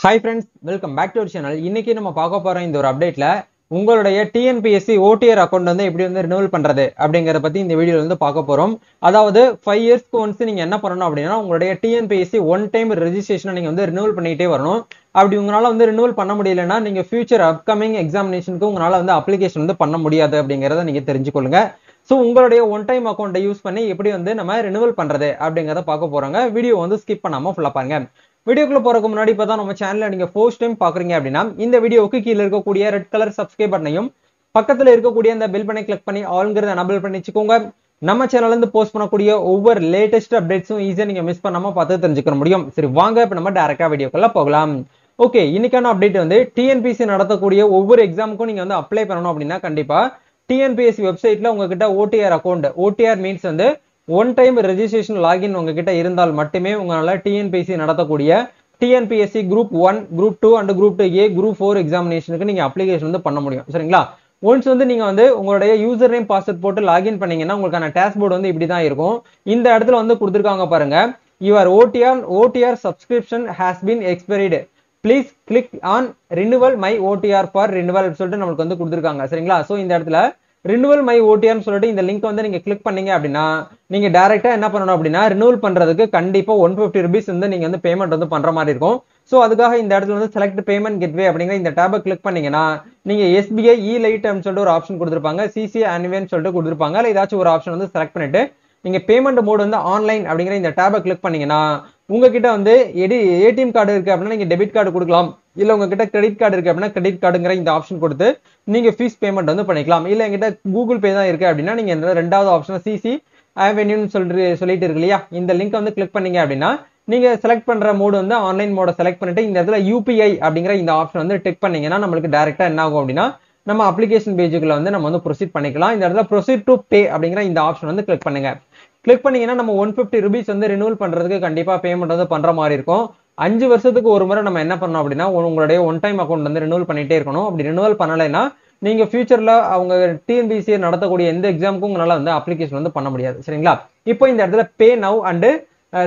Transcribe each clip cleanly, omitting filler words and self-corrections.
Hi friends, welcome back to our channel. இன்னைக்கு நம்ம பார்க்க போற இந்த ஒரு அப்டேட்ல உங்களுடைய டிஎன்பிஎஸ்சி ஓடிஆர் அக்கௌண்ட் வந்து எப்படி வந்து ரினிவல் பண்றது அப்படிங்கறத பத்தி இந்த வீடியோல வந்து பார்க்க போறோம். அதாவது 5 இயர்ஸ்க்கு ஒன்ஸ் நீங்க என்ன பண்ணணும் அப்படின்னா உங்களுடைய டிஎன்பிஎஸ்சி ஒன் டைம் ரெஜிஸ்ட்ரேஷன் நீங்க வந்து ரினிவல் பண்ணிட்டே வரணும். அப்படி உங்களால வந்து ரினிவல் பண்ண முடியலன்னா நீங்க ஃபியூச்சர் அப்கமிங் எக்ஸாமினேஷனுக்கு உங்களால வந்து அப்ளிகேஷன் வந்து பண்ண முடியாது அப்படிங்கறத நீங்க தெரிஞ்சுக்கொள்ளுங்க. ஸோ உங்களுடைய ஒன் டைம் அக்கௌண்ட்டை யூஸ் பண்ணி எப்படி வந்து நம்ம ரினிவல் பண்றது அப்படிங்கறத பார்க்க போறாங்க. வீடியோ வந்து ஸ்கிப் பண்ணாம ஃபுல்லா பாருங்க. வீடியோக்குள்ள போறதுக்கு முன்னாடி இப்பதான் நம்ம சேனல்ல நீங்க ஃபர்ஸ்ட் டைம் பாக்குறீங்க அப்படின்னா இந்த வீடியோவுக்கு கீழே இருக்கக்கூடிய ரெட் கலர் சப்ஸ்கிரைப் பட்டனையும் பக்கத்துல இருக்கக்கூடிய அந்த பெல் பட்டனை கிளிக் பண்ணி ஆல்ங்கிறத எனபிள் பண்ணி வச்சுக்கோங்க. நம்ம சேனல்ல இருந்து போஸ்ட் பண்ணக்கூடிய ஒவ்வொரு லேட்டஸ்ட் அப்டேட்ஸும் ஈஸியா நீங்க மிஸ் பண்ணாம பார்த்து தெரிஞ்சுக்க முடியும். சரி வாங்க இப்ப நம்ம டைரக்டா வீடியோக்குள்ள போகலாம். ஓகே, இன்னைக்கான அப்டேட் வந்து டிஎன்பிஎஸ்சி நடத்தக்கூடிய ஒவ்வொரு எக்ஸாமுக்கும் நீங்க வந்து அப்ளை பண்ணணும் அப்படின்னா கண்டிப்பா டிஎன்பிஎஸ்சி வெப்சைட்ல உங்ககிட்ட ஓடிஆர் அக்கௌண்ட், ஓடிஆர் மீன்ஸ் வந்து ஒன் டைம் ரெஜிஸ்ட்ரேஷன் லாகின் உங்ககிட்ட இருந்தால் மட்டுமே உங்களால டிஎன்பிஎஸ்சி நடத்தக்கூடிய TNPSC group 1, group 2 and group 2A, group 4 எக்ஸாமினேஷனுக்கு நீங்க அப்ளிகேஷன் வந்து பண்ண முடியும். சரிங்களா? ஒன்ஸ் வந்து நீங்க வந்து உங்களுடைய யூசர் நேம் பாஸ்வேர்ட் போட்டு லாகின் பண்ணீங்கன்னா உங்களுக்கான டேஷ்போர்டு வந்து இப்படிதான் இருக்கும். இந்த இடத்துல வந்து கொடுத்துருக்காங்க பாருங்க, your OTR subscription has been expired, please click on renewal my OTR for renewal சொல்லிட்டு நம்மளுக்கு வந்து கொடுத்துருக்காங்க. சரிங்களா? ஸோ இந்த இடத்துல ரினிவல் மை ஓடிஆர்னு சொல்லிட்டு இந்த லிங்க் வந்து நீங்க கிளிக் பண்ணீங்க அப்படின்னா நீங்க டைரக்டா என்ன பண்ணணும் அப்படின்னா ரினிவல் பண்றதுக்கு கண்டிப்பா 150 rupees வந்து நீங்க வந்து பேமெண்ட் வந்து பண்ற மாதிரி இருக்கும். ஸோ அதுக்காக இந்த இடத்துல வந்து செலக்ட் பேமெண்ட் கெட்வே அப்படிங்கிற இந்த டேபை கிளிக் பண்ணீங்கன்னா நீங்க எஸ்பிஐ இ லைட் சொல்லிட்டு ஒரு ஆப்ஷன் கொடுத்துருப்பாங்க, சிசி ஆன்வேன்னு சொல்லிட்டு கொடுத்துருப்பாங்க. இல்லை ஏதாச்சும் ஒரு ஆப்ஷன் வந்து செலக்ட் பண்ணிட்டு நீங்க பேமெண்ட் மோட் வந்து ஆன்லைன் அப்படிங்கிற இந்த டேபை கிளிக் பண்ணீங்கன்னா உங்ககிட்ட வந்து ஏடிஎம் கார்டு இருக்கு அப்படின்னா நீங்க டெபிட் கார்டு கொடுக்கலாம். இல்ல உங்ககிட்ட கிரெடிட் கார்டு இருக்கு அப்படின்னா கிரெடிட் கார்டுங்கிற இந்த ஆப்ஷன் கொடுத்து நீங்க ஃபீஸ் பேமெண்ட் வந்து பண்ணிக்கலாம். இல்ல எங்கிட்ட கூகுள் பே தான் இருக்கு அப்படின்னா நீங்க இந்த ரெண்டாவது ஆப்ஷன் சிசி ஆவென்யூன்னு சொல்லிட்டு இருக்கு இல்லையா, இந்த லிங்க் வந்து கிளிக் பண்ணீங்க அப்படின்னா நீங்க செலக்ட் பண்ற மோடு வந்து ஆன்லைன் மோட செலக்ட் பண்ணிட்டு இந்த இடத்துல யூபிஐ அப்படிங்கிற இந்த ஆப்ஷன் வந்து டிக் பண்ணீங்கன்னா நம்மளுக்கு டைரக்டா என்ன ஆகும் அப்படின்னா நம்ம அப்ளிகேஷன் பேஜுக்குள்ள வந்து நம்ம வந்து ப்ரொசீட் பண்ணிக்கலாம். இந்த இடத்துல ப்ரொசீட் டு பே அப்படிங்கிற இந்த ஆப்ஷன் வந்து கிளிக் பண்ணுங்க. கிளிக் பண்ணீங்கன்னா நம்ம 150 rupees வந்து ரினிவல் பண்றதுக்கு கண்டிப்பா பேமெண்ட் வந்து பண்ற மாதிரி இருக்கும். 5 வருஷத்துக்கு ஒரு முறை நம்ம என்ன பண்ணணும் அப்படின்னா உங்களுடைய ஒன் டைம் அக்கௌண்ட் வந்து ரினிவல் பண்ணிட்டே இருக்கணும். அப்படி ரினிவல் பண்ணலைன்னா நீங்க ஃபியூச்சர்ல அவங்க டிஎன்பிஎஸ்சி நடத்தக்கூடிய எந்த எக்ஸாமுக்கும் உங்களால வந்து அப்ளிகேஷன் வந்து பண்ண முடியாது. சரிங்களா? இப்போ இந்த இடத்துல பே நவ் அண்ட்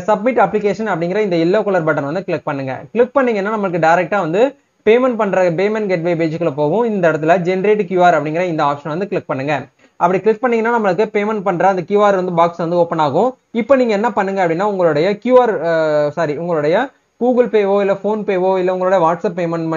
சப்மிட் அப்ளிகேஷன் அப்படிங்கிற இந்த எல்லோ கலர் பட்டன் வந்து கிளிக் பண்ணுங்க. கிளிக் பண்ணீங்கன்னா நமக்கு டைரக்டா வந்து பேமெண்ட் கெட்வே பேஜுக்குள்ள போகும். இந்த இடத்துல ஜென்ரேட் கியூஆர் அப்படிங்கிற இந்த ஆப்ஷன் வந்து கிளிக் பண்ணுங்க. அப்படி கிளிக் பண்ணீங்கன்னா நம்மளுக்கு பேமெண்ட் பண்ற அந்த கியூஆர் வந்து பாக்ஸ் வந்து ஓப்பன் ஆகும். இப்போ நீங்க என்ன பண்ணுங்க அப்படின்னா உங்களுடைய உங்களுடைய கூகுள் பேவோ இல்ல போன் பேவோ இல்ல உங்களுடைய வாட்ஸ்அப் பேமெண்ட்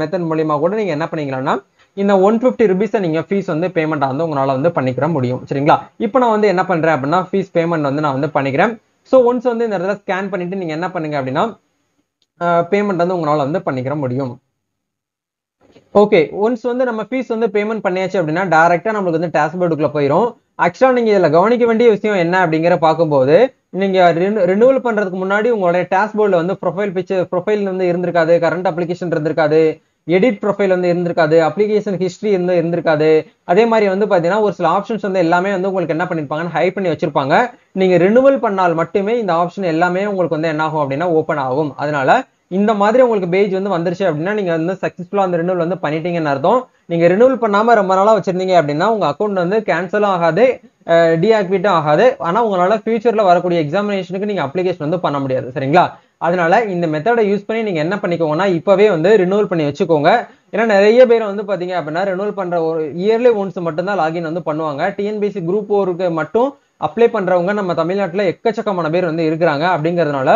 மெத்தட் மூலியமா கூட நீங்க என்ன பண்ணீங்கன்னா இந்த 150 rupees நீங்க ஃபீஸ் வந்து பேமெண்ட் வந்து உங்களால வந்து பண்ணிக்கிற முடியும். சரிங்களா? இப்போ நான் வந்து என்ன பண்றேன் அப்படின்னா ஃபீஸ் பேமெண்ட் வந்து நான் வந்து பண்ணிக்கிறேன். ஸோ ஒன்ஸ் வந்து இந்த இடத்துல ஸ்கேன் பண்ணிட்டு நீங்க என்ன பண்ணுங்க அப்படின்னா பேமெண்ட் வந்து உங்களால வந்து பண்ணிக்கிற முடியும். ஓகே, ஒன்ஸ் வந்து நம்ம ஃபீஸ் வந்து பேமெண்ட் பண்ணியாச்சு அப்படின்னா டைரக்டா நம்மளுக்கு வந்து டேஷ்போர்டுக்குள்ள போயிடும். ஆக்சுவலா நீங்க இதுல கவனிக்க வேண்டிய விஷயம் என்ன அப்படிங்கிற பார்க்கும்போது நீங்க ரினிவல் பண்றதுக்கு முன்னாடி உங்களுடைய டேஷ்போர்ட்ல வந்து ப்ரொஃபைல் வந்து இருந்திருக்காது, கரண்ட் அப்ளிகேஷன் இருந்திருக்காது, எடிட் ப்ரொஃபைல் வந்து இருந்திருக்காது, அப்ளிகேஷன் ஹிஸ்டரி இருந்திருக்காது. அதே மாதிரி வந்து பாத்தீங்கன்னா ஒரு சில ஆப்ஷன்ஸ் வந்து எல்லாமே வந்து உங்களுக்கு என்ன பண்ணிருப்பாங்க, ஹைட் பண்ணி வச்சிருப்பாங்க. நீங்க ரினிவல் பண்ணால் மட்டுமே இந்த ஆப்ஷன் எல்லாமே உங்களுக்கு வந்து என்ன ஆகும் அப்படின்னா ஓப்பன் ஆகும். அதனால இந்த மாதிரி உங்களுக்கு பேஜ் வந்து வந்துருச்சு அப்படின்னா நீங்க வந்து சக்சஸ்ஃபுல்லா அந்த ரினிவல் வந்து பண்ணிட்டீங்கன்னு அர்த்தம். நீங்க ரினிவல் பண்ணாம ரொம்ப நாளா வச்சிருந்தீங்க அப்படின்னா உங்க அக்கௌண்ட் வந்து கேன்சலும் ஆகாது, டீஆக்டிவேட்டும் ஆகாது. ஆனா உங்களால ஃபியூச்சர்ல வரக்கூடிய எக்ஸாமினேஷனுக்கு நீங்க அப்ளிகேஷன் வந்து பண்ண முடியாது. சரிங்களா? அதனால இந்த மெத்தடை யூஸ் பண்ணி நீங்க என்ன பண்ணிக்கோங்கன்னா இப்பவே வந்து ரினிவல் பண்ணி வச்சுக்கோங்க. ஏன்னா நிறைய பேர் வந்து பாத்தீங்க அப்படின்னா ரினிவல் பண்ற ஒரு இயர்லி ஒன்ஸ் மட்டும் தான் லாகின் வந்து பண்ணுவாங்க. டிஎன்பிஎஸ்சி குரூப் 4க்கு மட்டும் அப்ளை பண்றவங்க நம்ம தமிழ்நாட்டுல எக்கச்சக்கமான பேர் வந்து இருக்கிறாங்க. அப்படிங்கறதுனால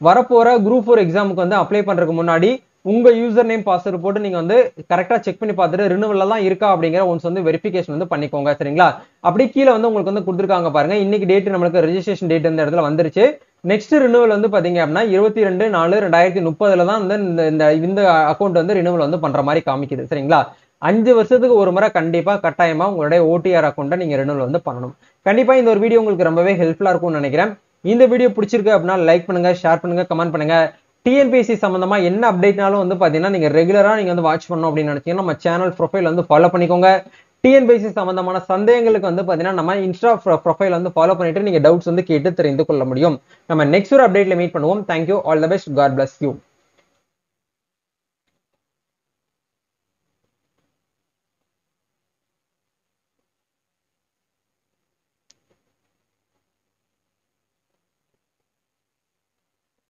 வரப்போற குரூப் 4 எக்ஸாமுக்கு வந்து அப்ளை பண்றதுக்கு முன்னாடி உங்க யூசர் நேம் பாஸ்வேர்ட் போட்டு நீங்க வந்து கரெக்டா செக் பண்ணி பார்த்துட்டு ரினிவல் எல்லாம் இருக்கா அப்படிங்கிற ஒன்ஸ் வந்து வெரிஃபிகேஷன் வந்து பண்ணிக்கோங்க. சரிங்களா? அப்படி கீழே வந்து உங்களுக்கு வந்து கொடுத்துருக்காங்க பாருங்க, இன்னைக்கு டேட் நம்மளுக்கு ரெஜிஸ்ட்ரேஷன் டேட் இந்த இடத்துல வந்துருச்சு. நெக்ஸ்ட் ரினிவல் வந்து பாத்தீங்க அப்படின்னா 22/4/2030 தான் இந்த அக்கௌண்ட் வந்து ரினிவல் வந்து பண்ற மாதிரி காமிக்குது. சரிங்களா? 5 வருஷத்துக்கு ஒரு முறை கண்டிப்பா கட்டாயமா உங்களுடைய ஓடிஆர் அக்கௌண்ட்டை நீங்க ரினிவல் வந்து பண்ணணும். கண்டிப்பா இந்த ஒரு வீடியோ உங்களுக்கு ரொம்பவே ஹெல்ப்ஃபுல்லா இருக்கும்னு நினைக்கிறேன். இந்த வீடியோ பிடிச்சிருக்கு அப்படின்னா லைக் பண்ணுங்க, ஷேர் பண்ணுங்க, கமெண்ட் பண்ணுங்க. டிஎன்பிஎஸ்சி சம்பந்தமா என்ன அப்டேட்னாலும் வந்து பாத்தீங்கன்னா நீங்க ரெகுலரா நீங்க வந்து வாட்ச் பண்ணணும் அப்படின்னு நினைச்சீங்கன்னா நம்ம சேனல் ப்ரொஃபைல் வந்து ஃபாலோ பண்ணிக்கோங்க. டிஎன்பிஎஸ்சி சம்பந்தமான சந்தேகங்களுக்கு வந்து பாத்தீங்கன்னா நம்ம இன்ஸ்டா ப்ரொஃபைல் வந்து ஃபாலோ பண்ணிட்டு நீங்க டவுட்ஸ் வந்து கேட்டு தெரிந்து கொள்ள முடியும். நம்ம நெக்ஸ்ட் ஒரு அப்டேட்ல மீட் பண்ணுவோம். Thank you, all the best, god bless you.